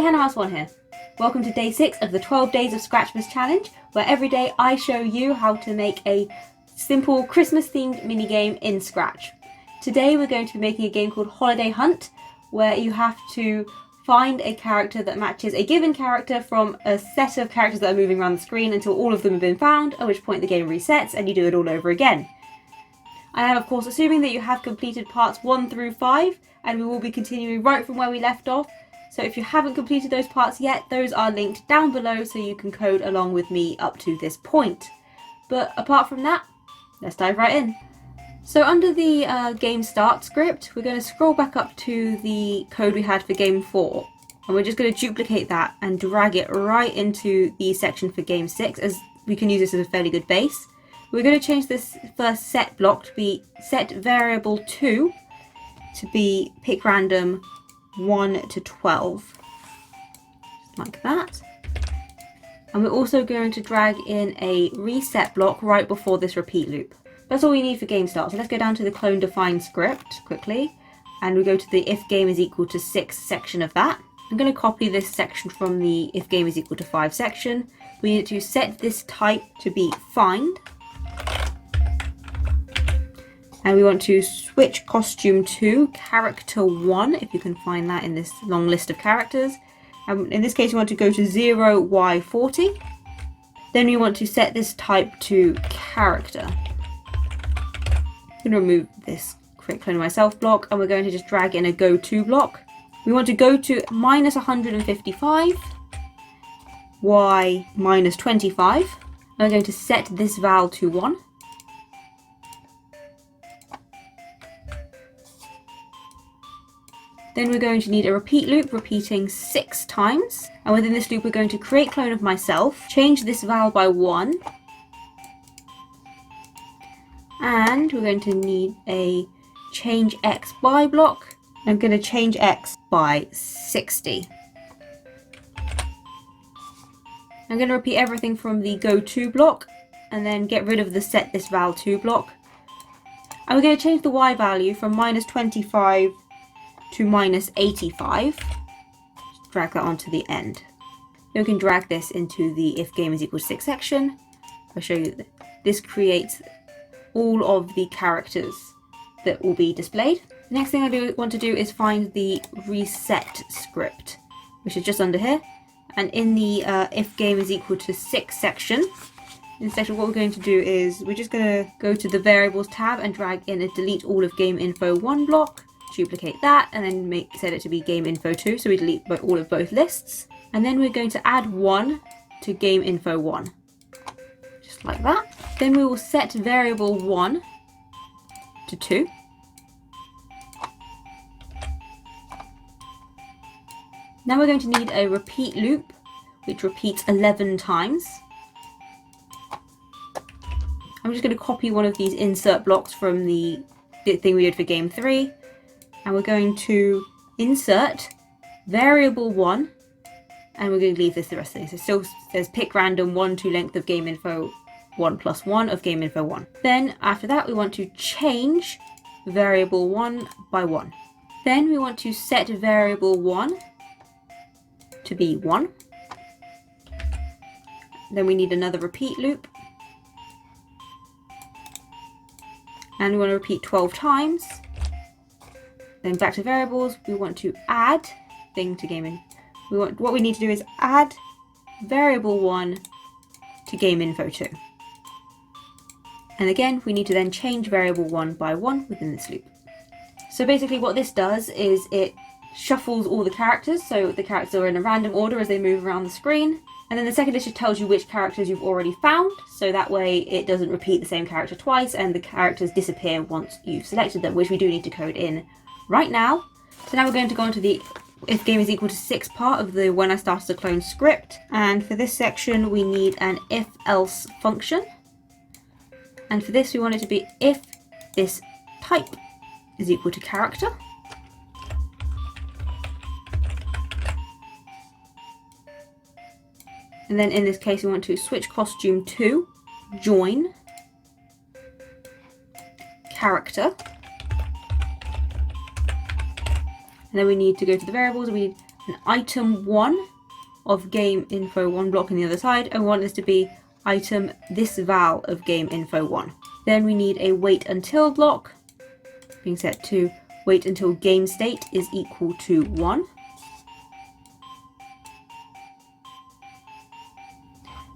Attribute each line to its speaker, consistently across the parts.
Speaker 1: Hey, Hannah House One here. Welcome to day 6 of the 12 Days of Scratchmas challenge, where every day I show you how to make a simple Christmas themed minigame in Scratch. Today we're going to be making a game called Holiday Hunt, where you have to find a character that matches a given character from a set of characters that are moving around the screen until all of them have been found, at which point the game resets and you do it all over again. I am of course assuming that you have completed parts 1 through 5, and we will be continuing right from where we left off. So if you haven't completed those parts yet, those are linked down below so you can code along with me up to this point. But apart from that, let's dive right in. So under the game start script, we're going to scroll back up to the code we had for game 4. And we're just going to duplicate that and drag it right into the section for game 6, as we can use this as a fairly good base. We're going to change this first set block to be set variable 2 to be pick random 1 to 12, just like that. And we're also going to drag in a reset block right before this repeat loop. That's all we need for game start. So let's go down to the clone define script quickly, and we go to the if game is equal to 6 section of that. I'm going to copy this section from the if game is equal to 5 section. We need to set this type to be find. And we want to switch costume to character 1, if you can find that in this long list of characters. In this case, we want to go to 0y40. Then we want to set this type to character. I'm going to remove this quick clone myself block, and we're going to just drag in a go to block. We want to go to minus 155, y minus 25. And we're going to set this val to 1. Then we're going to need a repeat loop repeating 6 times. And within this loop, we're going to create clone of myself, change this val by 1. And we're going to need a change x by block. I'm going to change x by 60. I'm going to repeat everything from the go to block and then get rid of the set this val to block. And we're going to change the y value from minus 25 to minus 85. Just drag that onto the end. Then we can drag this into the if game is equal to 6 section. I'll show you that this creates all of the characters that will be displayed. The next thing I want to do is find the reset script, which is just under here. And in the if game is equal to 6 section, in this section what we're going to do is we're just going to go to the variables tab and drag in a delete all of game info 1 block. Duplicate that and then set it to be game info 2, so we delete all of both lists. And then we're going to add 1 to game info 1, just like that. Then we will set variable 1 to 2. Now we're going to need a repeat loop which repeats 11 times. I'm just going to copy one of these insert blocks from the thing we did for game 3. And we're going to insert variable 1, and we're going to leave this the rest of the thing. So it still says pick random 1 to length of game info 1 plus 1 of game info 1. Then after that we want to change variable 1 by 1. Then we want to set variable 1 to be 1. Then we need another repeat loop. And we want to repeat 12 times. Then back to variables, we want to add thing to game in. What we need to do is add variable 1 to game info 2. And again, we need to then change variable 1 by 1 within this loop. So basically what this does is it shuffles all the characters, so the characters are in a random order as they move around the screen. And then the second list just tells you which characters you've already found, so that way it doesn't repeat the same character twice and the characters disappear once you've selected them, which we do need to code in right now. So now we're going to go into the if game is equal to 6 part of the when I started to clone script. And for this section we need an if else function. And for this we want it to be if this type is equal to character. And then in this case we want to switch costume to join character. And then we need to go to the variables. We need an item 1 of game info 1 block on the other side, and we want this to be item this val of game info 1. Then we need a wait until block being set to wait until game state is equal to 1.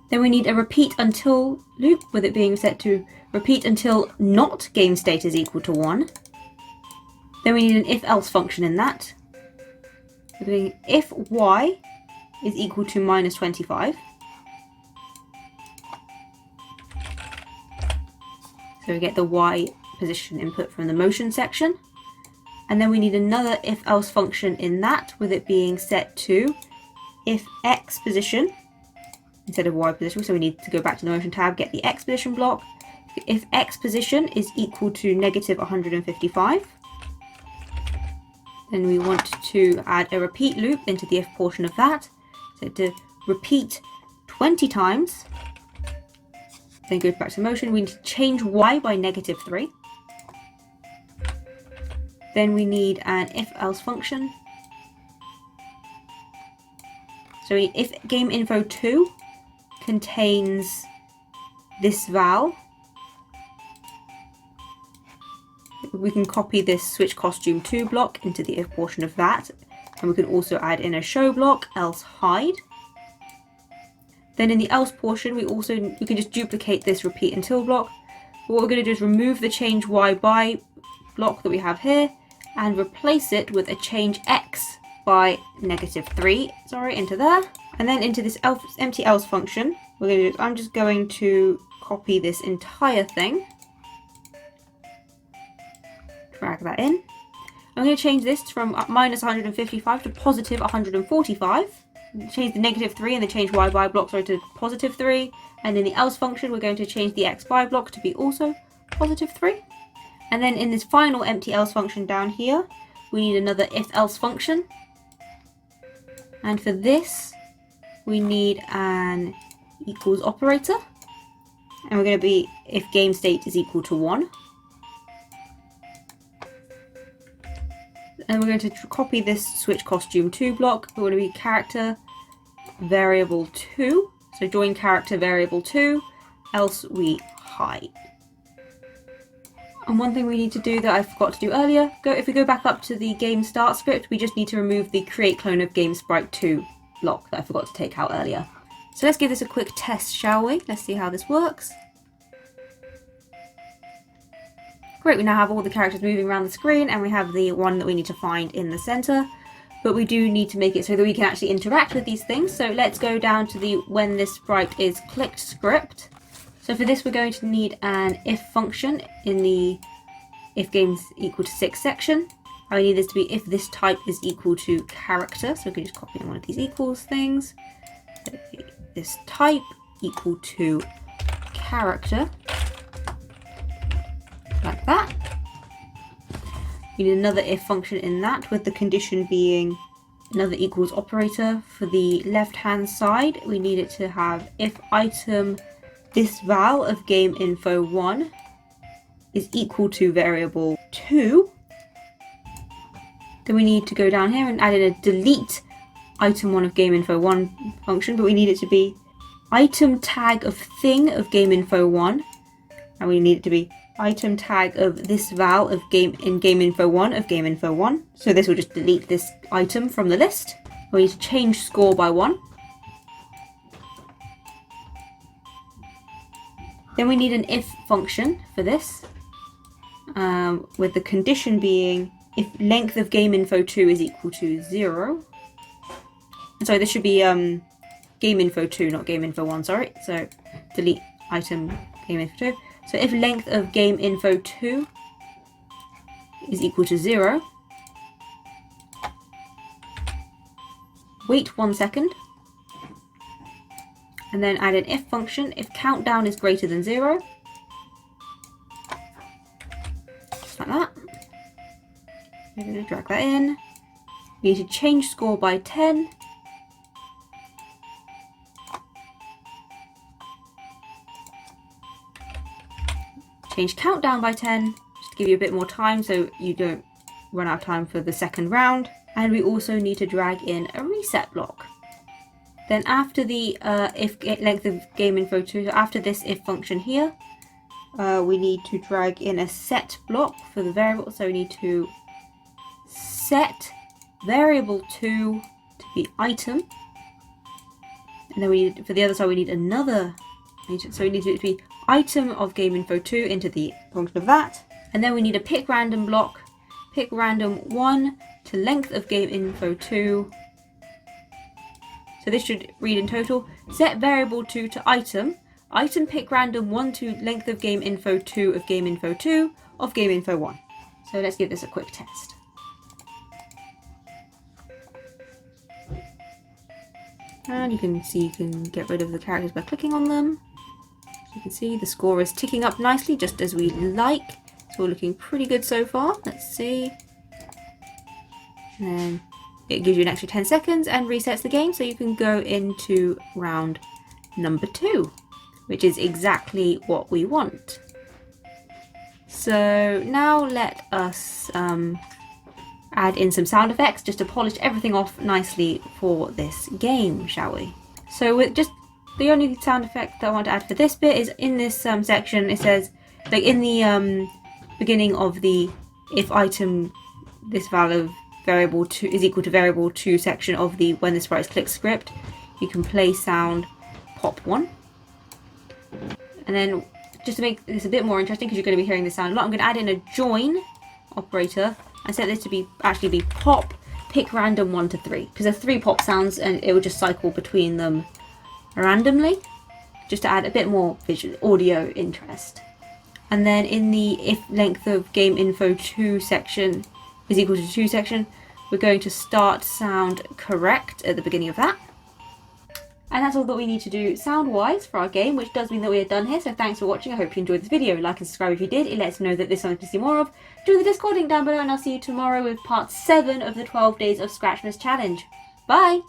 Speaker 1: Then we need a repeat until loop with it being set to repeat until not game state is equal to 1. Then we need an if else function in that. We're doing if y is equal to minus 25. So we get the y position input from the motion section. And then we need another if else function in that with it being set to if x position instead of y position. So we need to go back to the motion tab, get the x position block. If x position is equal to negative 155. Then we want to add a repeat loop into the if portion of that. So to repeat 20 times, then go back to motion. We need to change y by negative 3. Then we need an if else function. So if game info 2 contains this val, we can copy this switch costume 2 block into the if portion of that, and we can also add in a show block else hide. Then in the else portion we can just duplicate this repeat until block. What we're going to do is remove the change y by block that we have here and replace it with a change x by negative 3 into there, and then into this empty else function we're going to do, I'm just going to copy this entire thing, drag that in. I'm going to change this from minus 155 to positive 145. Change the negative 3 and the change y by block to positive 3. And in the else function, we're going to change the x by block to be also positive 3. And then in this final empty else function down here, we need another if else function. And for this, we need an equals operator. And we're going to be if game state is equal to 1. And we're going to copy this switch costume 2 block. We're going to be character variable 2. So join character variable 2, else we hide. And one thing we need to do that I forgot to do earlier, if we go back up to the game start script, we just need to remove the create clone of game sprite 2 block that I forgot to take out earlier. So let's give this a quick test, shall we? Let's see how this works. Great, we now have all the characters moving around the screen and we have the one that we need to find in the center, but we do need to make it so that we can actually interact with these things. So let's go down to the when this sprite is clicked script. So for this we're going to need an if function in the if game's equal to 6 section. I need this to be if this type is equal to character, so we can just copy in one of these equals things. So this type equal to character. Like that. We need another if function in that with the condition being another equals operator. For the left hand side we need it to have if item this val of game info 1 is equal to variable 2. Then we need to go down here and add in a delete item 1 of game info 1 function, but we need it to be item tag of thing of game info 1, and we need it to be item tag of this val of game info 1 of game info 1. So this will just delete this item from the list. We need to change score by 1. Then we need an if function for this, with the condition being if length of game info 2 is equal to 0. Sorry, this should be game info 2, not game info 1, sorry. So delete item game info 2. So if length of game info 2 is equal to 0, wait 1 second, and then add an if function if countdown is greater than 0. Just like that. I'm going to drag that in. We need to change score by 10. Change countdown by 10, just to give you a bit more time so you don't run out of time for the second round. And we also need to drag in a reset block. Then after the if length of game info 2, so after this if function here, we need to drag in a set block for the variable. So we need to set variable 2 to be item. And then we need, for the other side, we need another. So we need it to be item of game info 2 into the function of that. And then we need a pick random block, pick random 1 to length of game info 2. So this should read in total, set variable 2 to item, item pick random 1 to length of game info 2 of game info 2 of game info 1. So let's give this a quick test. And you can see you can get rid of the characters by clicking on them. You can see the score is ticking up nicely, just as we like. It's all looking pretty good so far. Let's see. And then it gives you an extra 10 seconds and resets the game, so you can go into round number 2, which is exactly what we want. So now let us add in some sound effects just to polish everything off nicely for this game, shall we? So with just the only sound effect that I want to add for this bit is in this section. It says, like in the beginning of the if item this value variable 2 is equal to variable 2 section of the when the sprite is clicked script, you can play sound pop 1. And then just to make this a bit more interesting, because you're going to be hearing this sound a lot, I'm going to add in a join operator and set this to be actually be pop pick random 1 to 3, because there's 3 pop sounds and it will just cycle between them randomly, just to add a bit more visual audio interest. And then in the if length of game info 2 section is equal to 2 section, we're going to start sound correct at the beginning of that. And that's all that we need to do sound wise for our game, which does mean that we are done here. So thanks for watching. I hope you enjoyed this video. Like and subscribe if you did. It lets me know that this is something to see more of. Join the Discord link down below, and I'll see you tomorrow with part 7 of the 12 days of Scratchmas challenge. Bye!